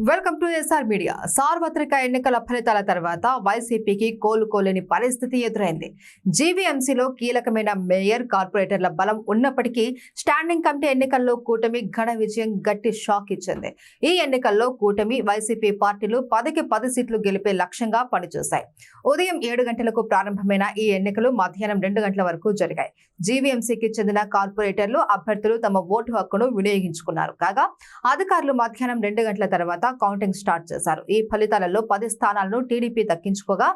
Welcome to SR media. సార్వత్రిక ఎన్నికల ఫలితాల తర్వాత వైసీపీకి కోలుకోలేని పరిస్థితి ఎదురైంది. జీవీఎంసీలో కీలకమైన మేయర్, కార్పొరేటర్ల బలం ఉన్నప్పటికీ స్టాండింగ్ కమిటీ ఎన్నికల్లో కూటమి ఘన విజయం గట్టి షాక్ ఇచ్చింది. ఈ ఎన్నికల్లో కూటమి, వైసీపీ పార్టీలు 10కి 10 సీట్లు గెలిపే లక్ష్యంగా పనిచేశాయి. ఉదయం 7 గంటలకు ప్రారంభమైన ఈ ఎన్నికలు మధ్యాహ్నం 2 గంటల వరకు జరిగాయి. జీవీఎంసీకి చెందిన కార్పొరేటర్లు, అభ్యర్థులు తమ ఓటు హక్కును వినియోగించుకున్నారు. కాగా అధికారులు మధ్యాహ్నం 2 గంటల తర్వాత కౌంటింగ్ స్టార్ట్ చేశారు. ఈ ఫలితాలలో 10 స్థానాలను టీడీపీ దక్కించుకోగా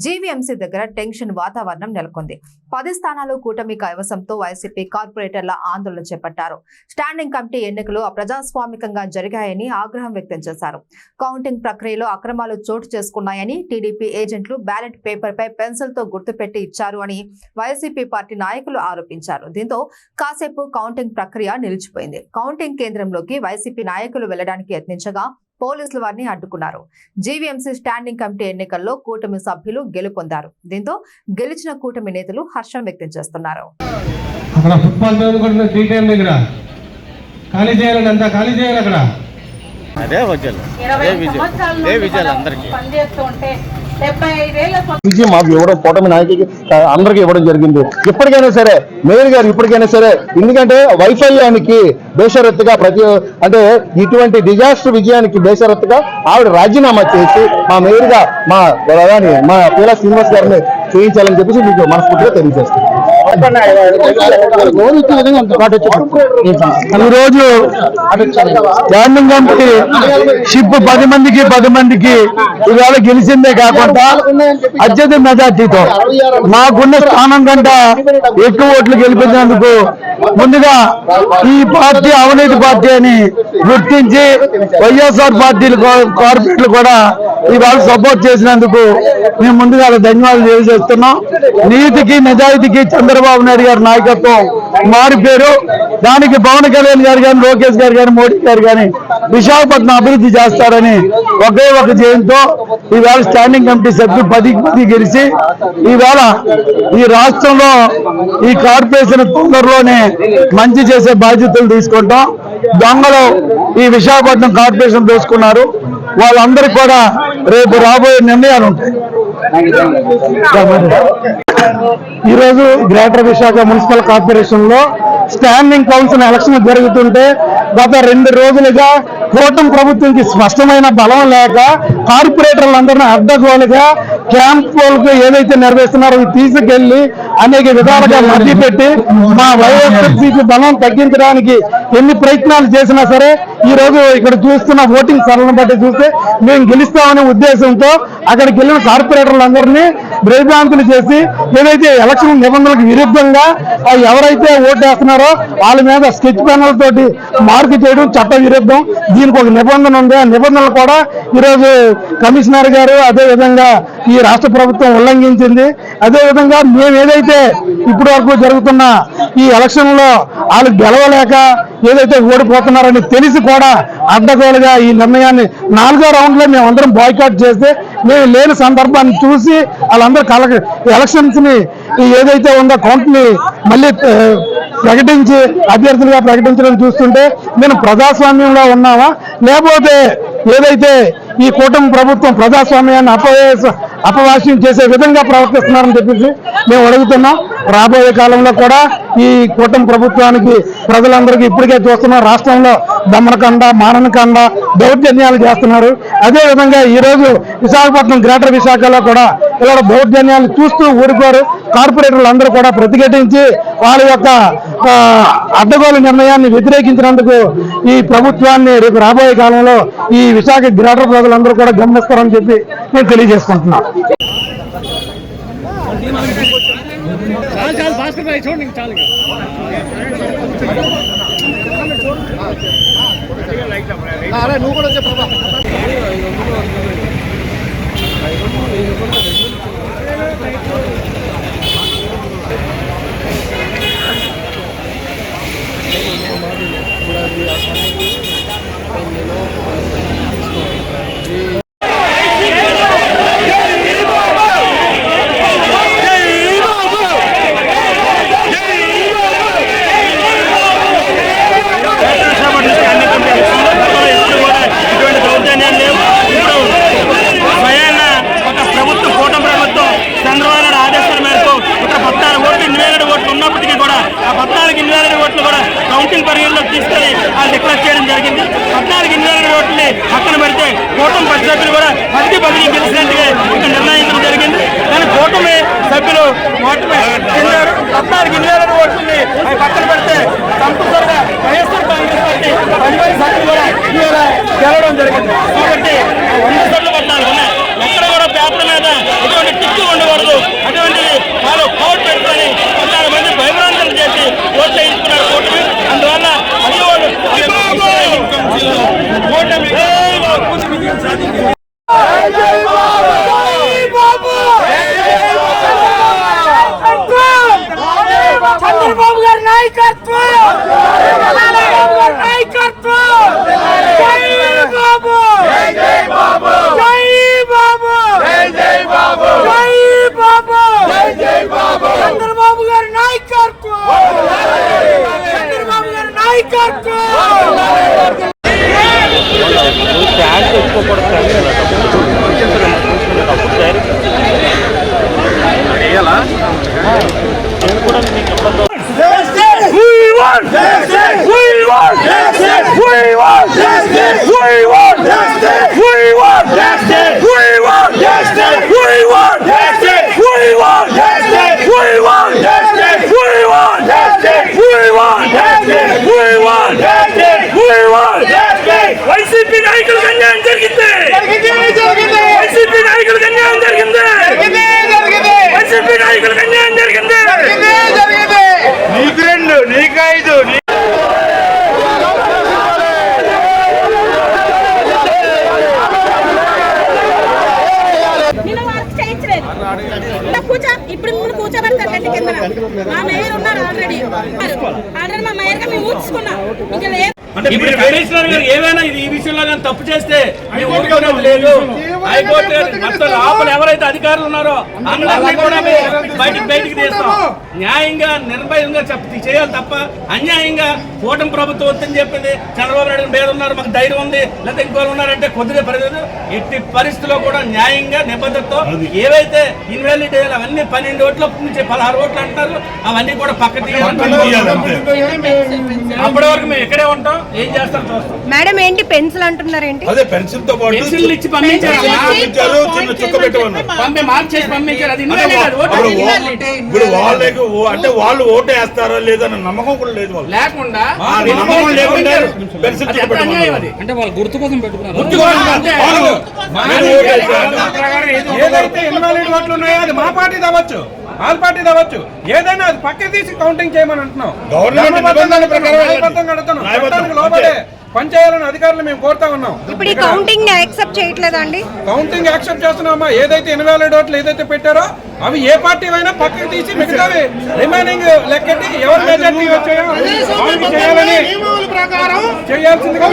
జీవీఎంసీ దగ్గర టెన్షన్ వాతావరణం నెలకొంది. 10 స్థానాలు కూటమి కైవసంతో వైసీపీ కార్పొరేటర్ల ఆందోళన చేపట్టారు. స్టాండింగ్ కమిటీ ఎన్నికలు అప్రజాస్వామికంగా జరిగాయని ఆగ్రహం వ్యక్తం చేశారు. కౌంటింగ్ ప్రక్రియలో అక్రమాలు చోటు చేసుకున్నాయని, టీడీపీ ఏజెంట్లు బ్యాలెట్ పేపర్ పై పెన్సిల్ తో గుర్తుపెట్టి ఇచ్చారు అని వైసీపీ పార్టీ నాయకులు ఆరోపించారు. దీంతో కాసేపు కౌంటింగ్ ప్రక్రియ నిలిచిపోయింది. కౌంటింగ్ కేంద్రంలోకి వైసీపీ నాయకులు వెళ్లడానికి యత్నించగా పోలీసులు వారిని అడ్డుకున్నారు. జీవీఎంసీ స్టాండింగ్ కమిటీ ఎన్నికల్లో కూటమి సభ్యులు గెలుపొందారు. దీంతో గెలిచిన కూటమి నేతలు హర్షం వ్యక్తం చేస్తున్నారు. మాకు ఇవ్వడం, కూటమి నాయకులకి అందరికి ఇవ్వడం జరిగింది. ఇప్పటికైనా సరే మేయర్ గారు ఇప్పటికైనా సరే, ఎందుకంటే వైఫల్యానికి బేషరత్తుగా అంటే ఇటువంటి డిజాస్టర్ విజయానికి బేషరత్తుగా ఆవిడ రాజీనామా చేసి మా మేయర్ గా మా ప్రధాని మా పీలా శ్రీనివాస్ గారిని చేయించాలని చెప్పేసి మీకు మనస్ఫూర్తిగా తెలియజేస్తాను. ఈ రోజు స్టాండింగ్ కమిటీ షిప్ 10 మందికి ఇవాళ గెలిచిందే కాకుండా అత్యధిక మెజార్టీతో మాకున్న స్థానం కంటే ఎక్కువ ఓట్లు గెలిపించినందుకు ముందుగా ఈ పార్టీ అవినీతి పార్టీ అని గుర్తించి వైఎస్ఆర్ పార్టీలు, కార్పొరేట్లు కూడా ఇవాళ సపోర్ట్ చేసినందుకు మేము ముందుగా ధన్యవాదాలు తెలియజేస్తున్నాం. నీతికి, నిజాయితీకి చంద్రబాబు నాయుడు గారి నాయకత్వం మారిపోయారు. దానికి పవన్ కళ్యాణ్ గారు కానీ, లోకేష్ గారు కానీ, మోడీ గారు కానీ విశాఖపట్నం అభివృద్ధి చేస్తారని ఒకే ఒక జయంతో ఈవేళ స్టాండింగ్ కమిటీ సభ్యులు 10కి 10 గెలిచి ఈవేళ ఈ రాష్ట్రంలో ఈ కార్పొరేషన్ తొందరలోనే మంచి చేసే బాధ్యతలు తీసుకుంటాం. దొంగలు ఈ విశాఖపట్నం కార్పొరేషన్ దోచుకున్నారు. వాళ్ళందరికీ కూడా రేపు రాబోయే నిర్ణయాలు ఉంటాయి. ఈరోజు గ్రేటర్ విశాఖ మున్సిపల్ కార్పొరేషన్ లో స్టాండింగ్ కౌన్సిల్ ఎలక్షన్ జరుగుతుంటే గత 2 రోజులుగా కూటమి ప్రభుత్వంకి స్పష్టమైన బలం లేక కార్పొరేటర్లందరినీ అడ్డగోలుగా క్యాంపులకు ఏదైతే నిర్వహిస్తున్నారో తీసుకెళ్లి అనేక విధాలుగా మధ్య పెట్టి మా వైఎస్ఆర్సీపీ బలం తగ్గించడానికి ఎన్ని ప్రయత్నాలు చేసినా సరే ఈ రోజు ఇక్కడ చూస్తున్న ఓటింగ్ సరళను బట్టి చూస్తే మేము గెలుస్తామనే ఉద్దేశంతో అక్కడికి వెళ్ళిన కార్పొరేటర్లందరినీ భయభ్రాంతులు చేసి ఏదైతే ఎలక్షన్ నిబంధనలకు విరుద్ధంగా ఎవరైతే ఓటు వేస్తున్నారో వాళ్ళ మీద స్కెచ్ పెన్నుల తోటి మార్పు చేయడం చట్ట విరుద్ధం. దీనికి ఒక నిబంధన ఉంది. ఆ నిబంధనలు కూడా ఈరోజు కమిషనర్ గారు, అదేవిధంగా ఈ రాష్ట్ర ప్రభుత్వం ఉల్లంఘించింది. అదేవిధంగా మేము ఏదైతే ఇప్పటి వరకు జరుగుతున్న ఈ ఎలక్షన్ లో వాళ్ళు గెలవలేక ఏదైతే ఓడిపోతున్నారని తెలిసి కూడా అడ్డగోలుగా ఈ నిర్ణయాన్ని 4వ రౌండ్ లో మేమందరం బాయ్కాట్ చేస్తే మేము లేని సందర్భాన్ని చూసి వాళ్ళందరూ ఎలక్షన్స్ ని ఏదైతే ఉందో కౌంట్ ని మళ్ళీ ప్రకటించి అభ్యర్థులుగా ప్రకటించడం చూస్తుంటే మేము ప్రజాస్వామ్యంలో ఉన్నామా, లేకపోతే ఏదైతే ఈ కూటమి ప్రభుత్వం ప్రజాస్వామ్యాన్ని అపవాస్యం చేసే విధంగా ప్రవర్తిస్తున్నారని చెప్పేసి మేము అడుగుతున్నాం. రాబోయే కాలంలో కూడా ఈ కూటమి ప్రభుత్వానికి ప్రజలందరికీ ఇప్పటికే చూస్తున్నాం, రాష్ట్రంలో దమనకండ, మాననకండ, దౌర్జన్యాలు చేస్తున్నారు. అదేవిధంగా ఈరోజు విశాఖపట్నం గ్రేటర్ విశాఖలో కూడా ఇలా దౌర్జన్యాలు చూస్తూ ఊరుకోరు. కార్పొరేటర్లు అందరూ కూడా ప్రతిఘటించి వాళ్ళ యొక్క అడ్డగోలు నిర్ణయాన్ని వ్యతిరేకించినందుకు ఈ ప్రభుత్వాన్ని రేపు రాబోయే కాలంలో ఈ విశాఖ గ్రేటర్ ప్రజలందరూ కూడా గమనిస్తారని చెప్పి నేను తెలియజేసుకుంటున్నాను. నువ్వు కూడా ఆ 14 ఇన్వాలిడ్ ఓట్లు కూడా కౌంటింగ్ పరిగణలోకి తీసుకొని వాళ్ళు డిక్లేర్ చేయడం జరిగింది. 14 ఇన్వాలిడ్ ఓట్లని పక్కన పెడితే కూటమి 10 సభ్యులు కూడా 10 బదిలీ గెలిచినట్టుగా ఇక్కడ నిర్ణయించడం జరిగింది. కానీ కూటమి సభ్యులు ఓటమి చెందారు. 14 ఇన్వాలిడ్ ఓట్లని అవి పక్కన పెడితే కంపల్సరిగా వైఎస్ఆర్ కాంగ్రెస్ పార్టీ 10 సభ్యులు కూడా ఇవాళ గెలవడం జరిగింది. కాబట్టి 100 సభ్యులు 14 ఉన్నాయి. ఎక్కడ కూడా పేపర్ మీద ఎటువంటి టిక్కు ఉండకూడదు, అటువంటిది వాళ్ళు కోట్ పెట్టుకొని 14 మంది భయభ్రాంతులు చేసి ఓట్లు వేయించుకున్నారు కూటమి. అందువల్ల అది వాళ్ళు కూటమి చంద్రబాబు గారి నాయకత్వం, చంద్రబాబు గారి నాయకత్వం, జై బాబు, జై బాబు, జై బాబు, జై బాబు, జై బాబు, జై బాబు, చంద్రబాబు గారి నాయకత్వం, చంద్రబాబు గారి నాయకత్వం. వైసీపీ నాయకులకు అన్యాయం జరిగింది. వైసీపీ నాయకులకు అన్యాయం జరిగింది. వైసీపీ నాయకులకు అన్యాయం జరిగింది. నీకు 2 నీకు 5 ఇప్పుడు మిమ్మల్ని కూర్చోబెడతారు గట్టి కింద. మా మేయర్ ఉన్నారు ఆల్రెడీ మా మేయర్ గా మేము ఊడ్చుకున్నాం. ఇంకా లేదు. ఇప్పుడు కమిషనర్ గారు ఏమైనా ఈ విషయంలో కానీ తప్పు చేస్తే మేము ఊరుకోవడం లేదు. హైకోర్టు మొత్తం లోపల ఎవరైతే అధికారులు ఉన్నారో అందరినీ కూడా బయటికి తీస్తాం. న్యాయంగా నిర్భయంగా చేయాలి తప్ప అన్యాయంగా కూటమి ప్రభుత్వం వద్దని చెప్పింది. చంద్రబాబు నాయుడు మీద ఉన్నారు, మాకు ధైర్యం ఉంది, లేదా ఇంకోళ్ళు ఉన్నారంటే కొద్దిగా పరిస్థితి. ఎట్టి పరిస్థితుల్లో కూడా న్యాయంగా నిబద్ధతతో ఏవైతే ఇన్వాలిడ్ అవన్నీ 12 ఓట్ల నుంచి 16 ఓట్లు అంటారు అవన్నీ కూడా పక్క తీయాలి. అప్పటి వరకు మేము ఇక్కడే ఉంటాం. ఏం చేస్తాం చూస్తాం. మేడం ఏంటి పెన్సిల్ అంటున్నారు ఏంటి? అదే పెన్సిల్ తో పాటు పెన్సిల్ ఇచ్చి పంపించారు. మార్చేసి పంపించారు. అది ఇప్పుడు వాళ్ళకి అంటే వాళ్ళు ఓటు వేస్తారా లేదన్న నమ్మకం కూడా లేదు. వాళ్ళు లేకుండా నమ్మకం లేకుండా పెన్సిల్ అంటే వాళ్ళు గుర్తు కోసం పెట్టుకున్నారు. ఏదైతే ఇన్వాలిడ్ ఓట్లు ఉన్నాయో అది మా పార్టీ కావచ్చు, ఆల్ పార్టీ కావచ్చు, ఏదైనా అది పక్క తీసి కౌంటింగ్ చేయమని అంటున్నాం. చట్టానికి లోబడే పనిచేయాలని అధికారులు మేము కోరుతా ఉన్నాం. ఇప్పుడు ఈ కౌంటింగ్ యాక్సెప్ట్ చేయట్లేదా అండి? కౌంటింగ్ యాక్సెప్ట్ చేస్తున్నామా? ఏదైతే ఇన్వాలిడ్ ఓట్లు ఏదైతే పెట్టారో అవి ఏ పార్టీ అయినా పక్కకి తీసి మిగతావి రిమైనింగ్ లెక్కటి ఎవరు మెజారిటీ వచ్చాయో చేయాలని చేయాల్సిందిగా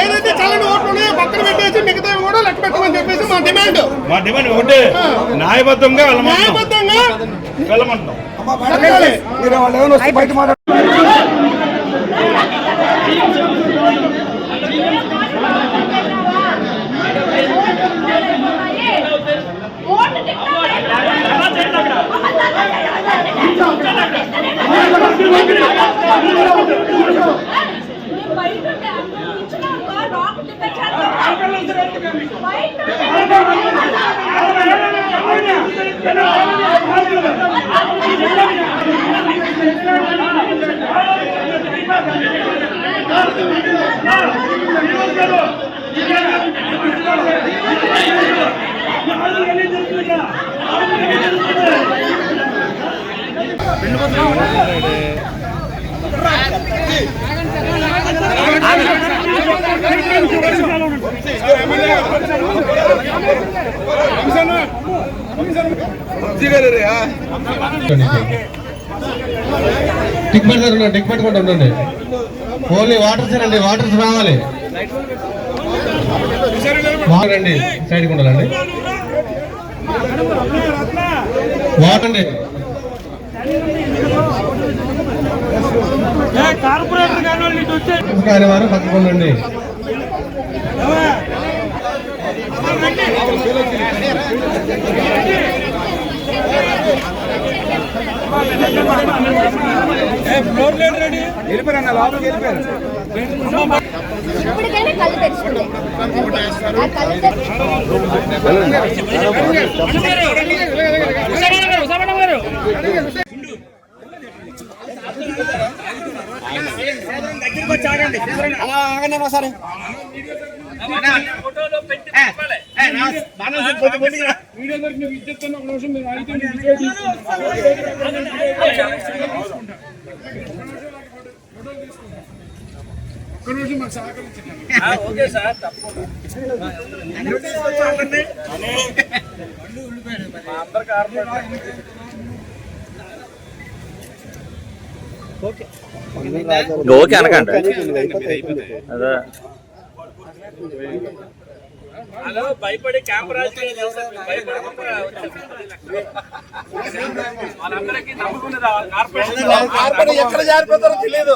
ఏదైతే చల్లని ఓట్లు ఉన్నాయో పక్కన పెట్టేసి మిగతావి కూడా లెక్క పెట్టమని చెప్పేసి మా డిమాండ్ ఒకటే, న్యాయబద్ధంగా వెళ్ళమంటున్నాం. టిక్ పెట్టుకుంటూ ఉండండి. ఓన్లీ వాటర్స్ అండి, వాటర్స్ రావాలి. రండి, సైడ్కి ఉండాలండి. వాటర్ అండి. కాని వారు పక్కకు ఉండండి. ఇప్పటికైనా కళ్ళు తెరుచుకున్నాయి. ఆ కళ్ళు ఓకే సార్ ఓకే అనకండి అదే హలో భయపడి కెమెరా వాళ్ళందరికీ నమ్ముకున్నది కార్పొరేషన్ ఎక్కడ జారిపోతారో తెలియదు.